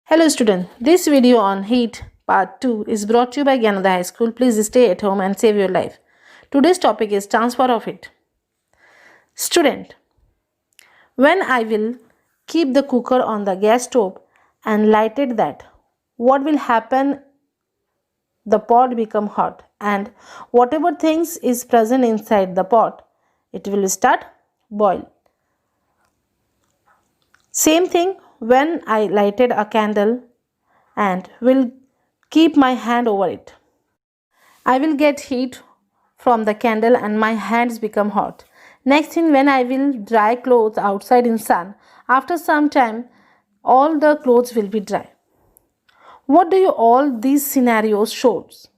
Hello student, this video on heat part 2 is brought to you by Gyanada High School. Please stay at home and save your life. Today's topic is transfer of heat. Student, when I will keep the cooker on the gas stove and lighted that, what will happen? The pot become hot and whatever things is present inside the pot, it will start boil. Same thing when I lighted a candle and will keep my hand over it. I will get heat from the candle and my hands become hot. Next thing, when I will dry clothes outside in sun, after some time all the clothes will be dry. What do all these scenarios shows?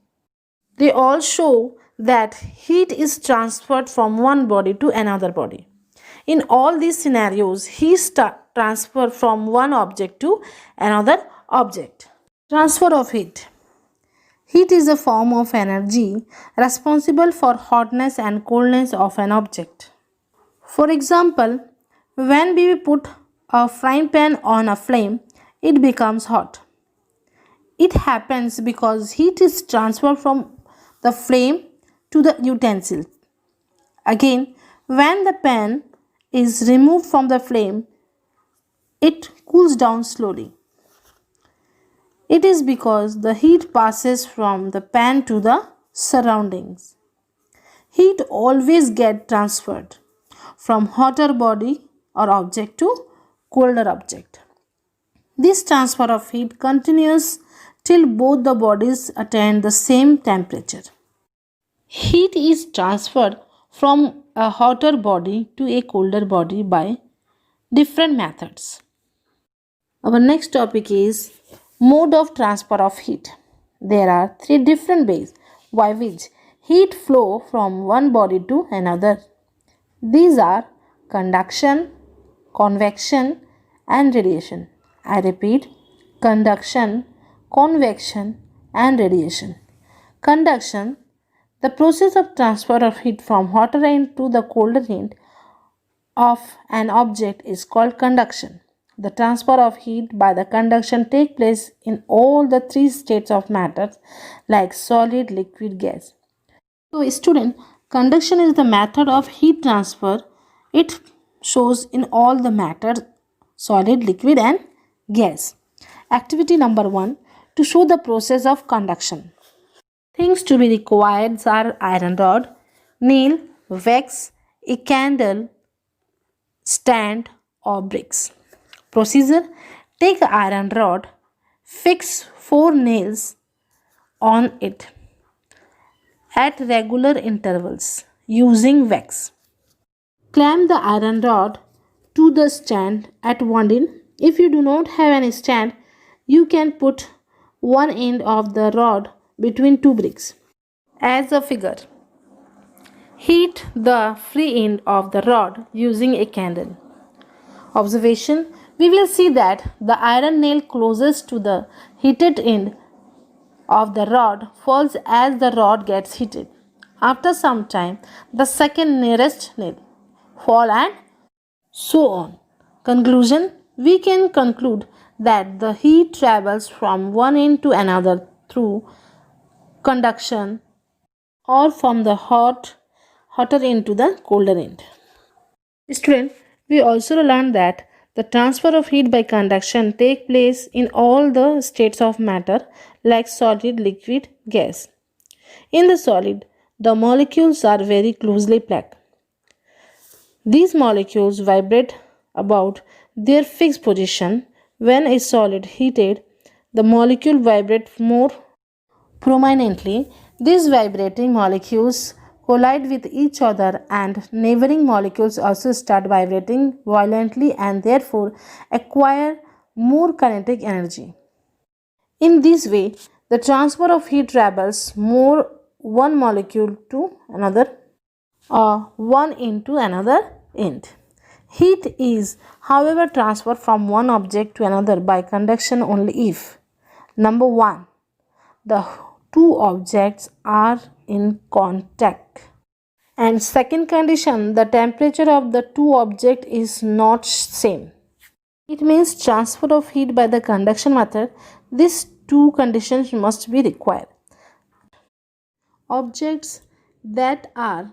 They all show that heat is transferred from one body to another body. In all these scenarios, heat transferred from one object to another object. Transfer of heat. Heat is a form of energy responsible for hotness and coldness of an object. For example, when we put a frying pan on a flame, it becomes hot. It happens because heat is transferred from the flame to the utensil. Again, when the pan is removed from the flame, it cools down slowly. It is because the heat passes from the pan to the surroundings. Heat always gets transferred from hotter body or object to colder object. This transfer of heat continues till both the bodies attain the same temperature. Heat is transferred from a hotter body to a colder body by different methods. Our next topic is mode of transfer of heat. There are three different ways by which heat flow from one body to another. These are conduction, convection and radiation. I repeat, conduction, convection and radiation. Conduction, the process of transfer of heat from hotter end to the colder end of an object is called conduction. The transfer of heat by the conduction takes place in all the three states of matter like solid, liquid, gas. So student, conduction is the method of heat transfer. It shows in all the matter solid, liquid and gas. Activity number 1, to show the process of conduction. Things to be required are iron rod, nail, wax, a candle, stand or bricks. Procedure: take an iron rod, fix 4 nails on it at regular intervals using wax. Clamp the iron rod to the stand at one end. If you do not have any stand, you can put one end of the rod between 2 bricks. As a figure, heat the free end of the rod using a candle. Observation: we will see that the iron nail closest to the heated end of the rod falls as the rod gets heated. After some time, the second nearest nail fall and so on. Conclusion: we can conclude that the heat travels from one end to another through conduction or from the hotter end to the colder end. Student, we also learned that the transfer of heat by conduction takes place in all the states of matter like solid, liquid, gas. In the solid, the molecules are very closely packed. These molecules vibrate about their fixed position. When a solid heated, the molecule vibrates more prominently. These vibrating molecules collide with each other and neighboring molecules also start vibrating violently and therefore acquire more kinetic energy. In this way, the transfer of heat travels more one molecule to another or one end to another end. Heat is, however, transferred from one object to another by conduction only if: number 1, the two objects are in contact, and second condition, the temperature of the two objects is not same. It means transfer of heat by the conduction method. These two conditions must be required. Objects that are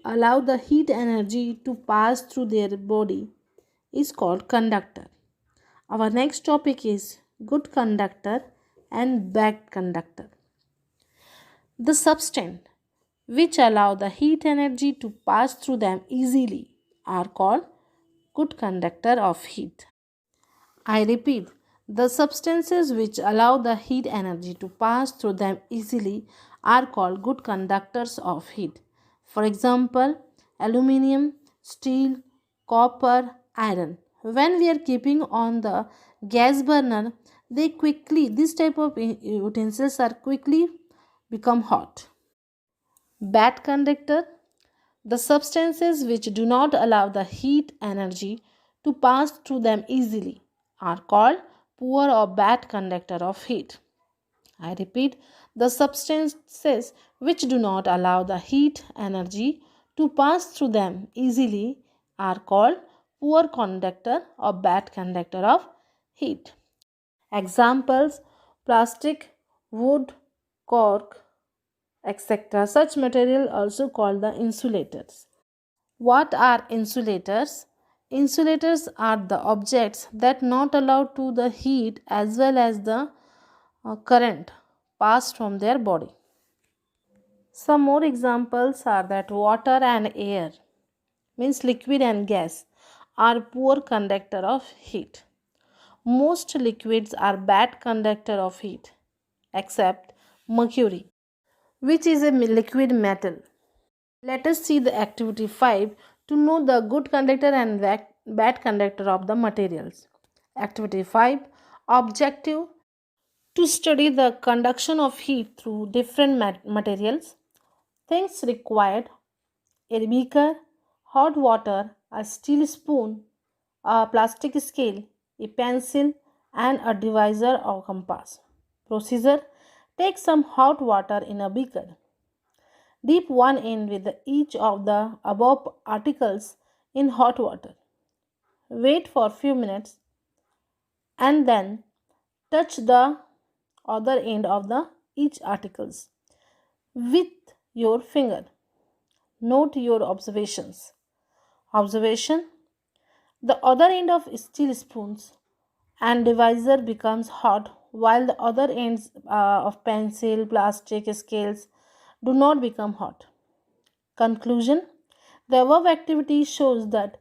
allow the heat energy to pass through their body is called conductor. Our next topic is good conductor and bad conductor. The substance which allow the heat energy to pass through them easily are called good conductor of heat. I repeat, the substances which allow the heat energy to pass through them easily are called good conductors of heat. For example, aluminium, steel, copper, iron. When we are keeping on the gas burner, these type of utensils are quickly become hot. Bad conductor, the substances which do not allow the heat energy to pass through them easily are called poor or bad conductor of heat. I repeat, the substances which do not allow the heat energy to pass through them easily are called poor conductor or bad conductor of heat. Examples: plastic, wood, cork, etc. Such material also called the insulators. What are insulators? Insulators are the objects that not allow to the heat as well as the current pass from their body. Some more examples are that water and air, means liquid and gas, are poor conductor of heat. Most liquids are bad conductor of heat except mercury, which is a liquid metal. Let us see the activity 5 to know the good conductor and bad conductor of the materials. Activity 5, objective: to study the conduction of heat through different materials. Things required: a beaker, hot water, a steel spoon, a plastic scale, a pencil, and a divisor or compass. Procedure: take some hot water in a beaker. Dip one end with each of the above articles in hot water. Wait for a few minutes and then touch the other end of each articles with your finger. Note your observations. Observation: the other end of steel spoons and divisor becomes hot while the other ends of pencil, plastic scales do not become hot. Conclusion: the above activity shows that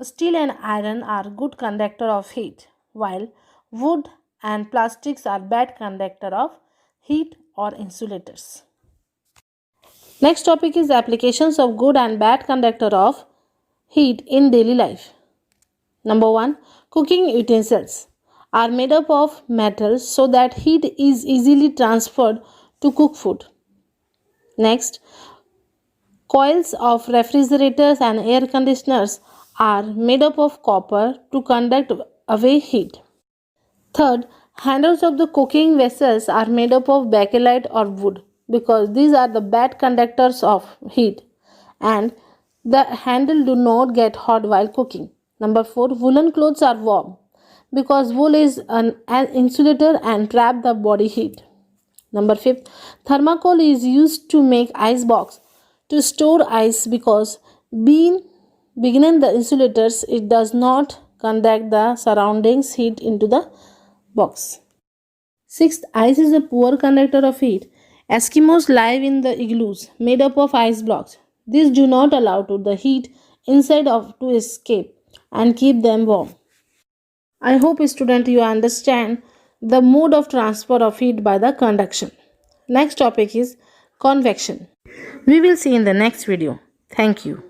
steel and iron are good conductor of heat, while wood and plastics are bad conductor of heat or insulators. Next topic is applications of good and bad conductor of heat in daily life. Number 1. Cooking utensils are made up of metals so that heat is easily transferred to cook food. Next, coils of refrigerators and air conditioners are made up of copper to conduct away heat. Third, handles of the cooking vessels are made up of bakelite or wood because these are the bad conductors of heat and the handle do not get hot while cooking. Number 4, woolen clothes are warm because wool is an insulator and trap the body heat. Number 5, thermocol is used to make ice box to store ice because being the insulators, it does not conduct the surroundings heat into the box. Sixth, ice is a poor conductor of heat. Eskimos live in the igloos made up of ice blocks. These do not allow to the heat inside of to escape and keep them warm. I hope, student, you understand the mode of transfer of heat by the conduction. Next topic is convection. We will see in the next video. Thank you.